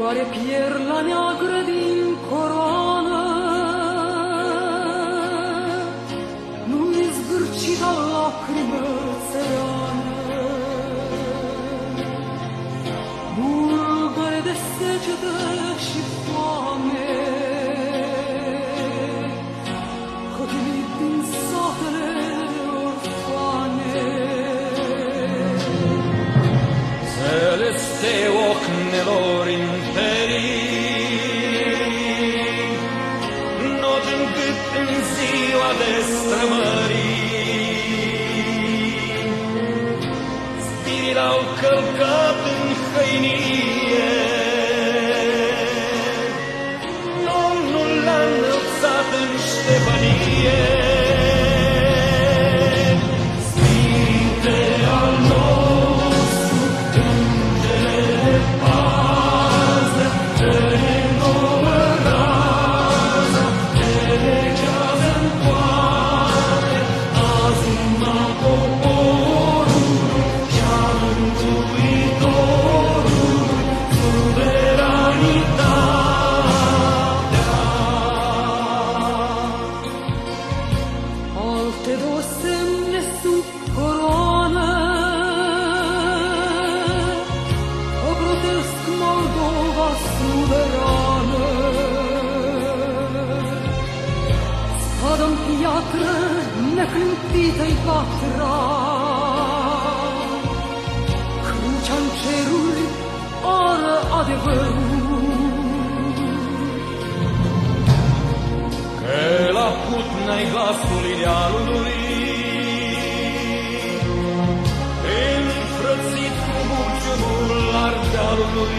Oare pierla neagră din coroană nu-i zgârcita lacrimă țărană? Bulgăre de secetă și foame, cotilit din satele orfane. Celeste ocnelor imperii, not în gât în ziua de strămării, spirii l-au călcat în hăinie, Domnul l-a înălțat în ștefănie. Alte două semne sub coroană ocrotesc Moldova suverană. Spada-n piatră necântită-i patra, crucea-n ceruri ară adevărul. Că la putna-i glasul idealului, înfrățit cu buciumul ardealului.